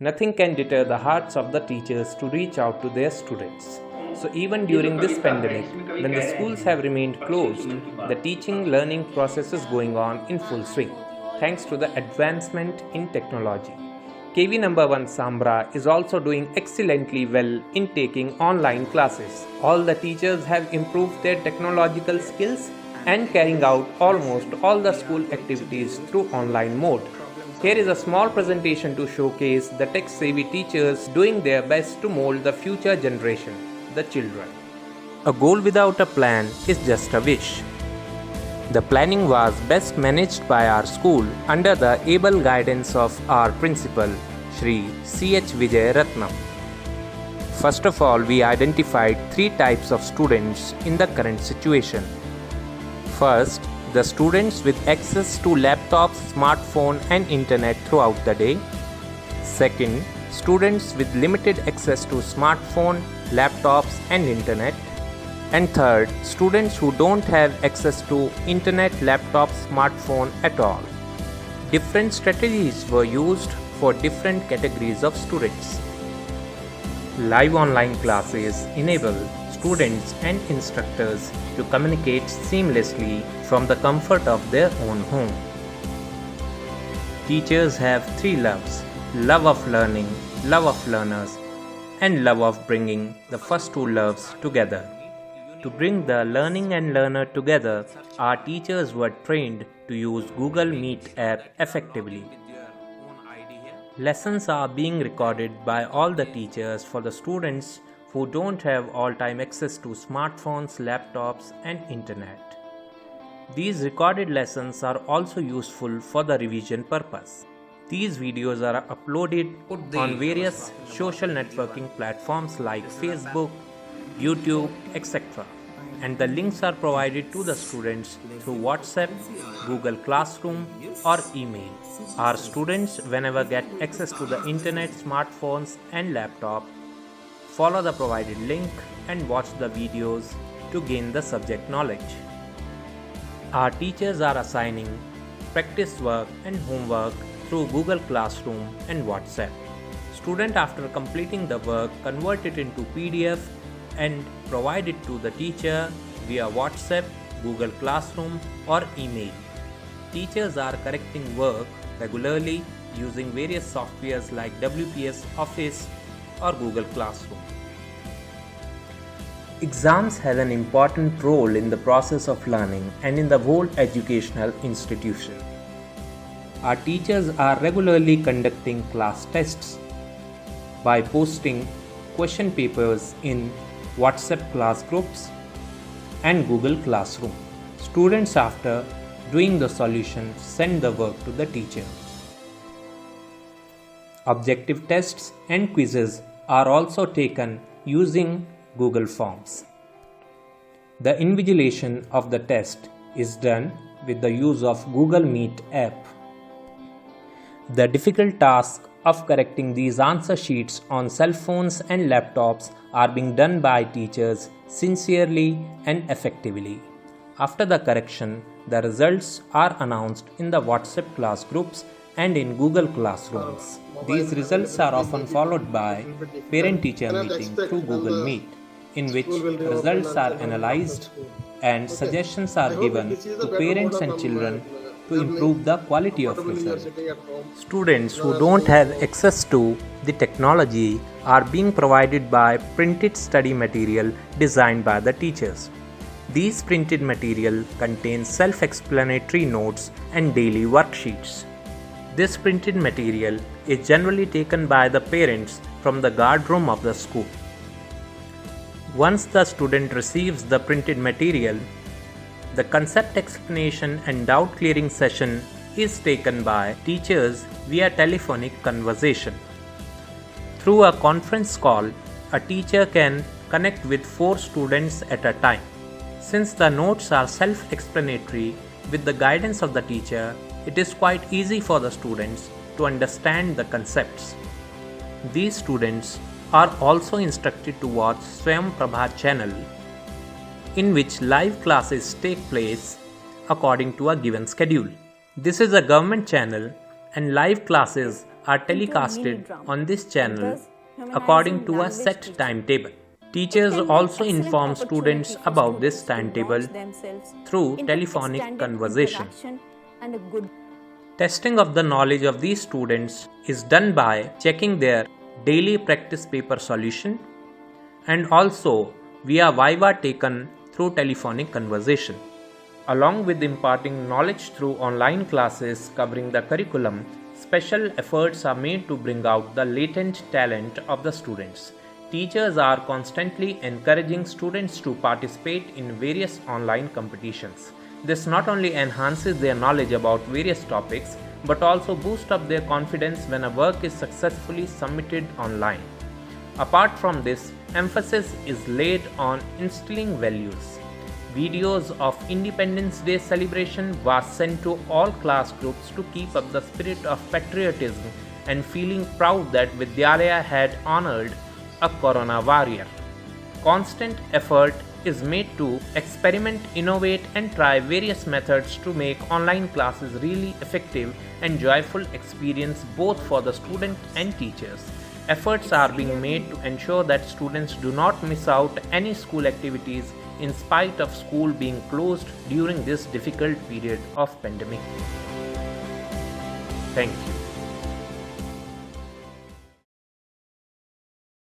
Nothing can deter the hearts of the teachers to reach out to their students. So, even during this pandemic, when the schools have remained closed, the teaching learning process is going on in full swing, thanks to the advancement in technology. KV number 1 Sambra is also doing excellently well in taking online classes. All the teachers have improved their technological skills and carrying out almost all the school activities through online mode. Here is a small presentation to showcase the tech-savvy teachers doing their best to mold the future generation, the children. A goal without a plan is just a wish. The planning was best managed by our school under the able guidance of our principal, Shri C.H. Vijay Ratnam. First of all, we identified three types of students in the current situation. First, the students with access to laptops, smartphone and internet throughout the day. Second, students with limited access to smartphone, laptops and internet. And third, students who don't have access to internet, laptop, smartphone at all. Different strategies were used for different categories of students. Live online classes enable students and instructors to communicate seamlessly from the comfort of their own home. Teachers have three loves: love of learning, love of learners, and love of bringing the first two loves together. To bring the learning and learner together, our teachers were trained to use Google Meet app effectively. Lessons are being recorded by all the teachers for the students who don't have all-time access to smartphones, laptops and internet. These recorded lessons are also useful for the revision purpose. These videos are uploaded on various social networking platforms like Facebook, YouTube, etc. And the links are provided to the students through WhatsApp, Google Classroom or email. Our students, whenever get access to the internet, smartphones and laptop, follow the provided link and watch the videos to gain the subject knowledge. Our teachers are assigning practice work and homework through Google Classroom and WhatsApp. Student, after completing the work, convert it into PDF and provide it to the teacher via WhatsApp, Google Classroom or email. Teachers are correcting work regularly using various softwares like WPS Office or Google Classroom. Exams have an important role in the process of learning and in the whole educational institution. Our teachers are regularly conducting class tests by posting question papers in WhatsApp class groups and Google Classroom. Students, after doing the solution, send the work to the teacher. Objective tests and quizzes are also taken using Google Forms. The invigilation of the test is done with the use of Google Meet app. The difficult task of correcting these answer sheets on cell phones and laptops are being done by teachers sincerely and effectively. After the correction, the results are announced in the WhatsApp class groups and in Google Classrooms. These results are often followed by parent-teacher meeting through Google Meet, in which results are analyzed and suggestions are given to parents and children to improve the quality of result. Students who don't have access to the technology are being provided by printed study material designed by the teachers. These printed material contains self-explanatory notes and daily worksheets. This printed material is generally taken by the parents from the guard room of the school. Once the student receives the printed material, the concept explanation and doubt clearing session is taken by teachers via telephonic conversation. Through a conference call, a teacher can connect with 4 students at a time. Since the notes are self-explanatory, with the guidance of the teacher, it is quite easy for the students to understand the concepts. These students are also instructed to watch Swayam Prabha channel, in which live classes take place according to a given schedule. This is a government channel and live classes are telecasted on this channel according to a set timetable. Teachers also inform students about this timetable through telephonic conversation. Testing of the knowledge of these students is done by checking their daily practice paper solution and also via viva taken through telephonic conversation. Along with imparting knowledge through online classes covering the curriculum, special efforts are made to bring out the latent talent of the students. Teachers are constantly encouraging students to participate in various online competitions. This not only enhances their knowledge about various topics but also boosts up their confidence when a work is successfully submitted online. Apart from this, emphasis is laid on instilling values. Videos of Independence Day celebration was sent to all class groups to keep up the spirit of patriotism and feeling proud that Vidyalaya had honored a Corona warrior. Constant effort is made to experiment, innovate and try various methods to make online classes really effective and joyful experience both for the student and teachers. Efforts are being made to ensure that students do not miss out any school activities in spite of school being closed during this difficult period of pandemic. Thank you.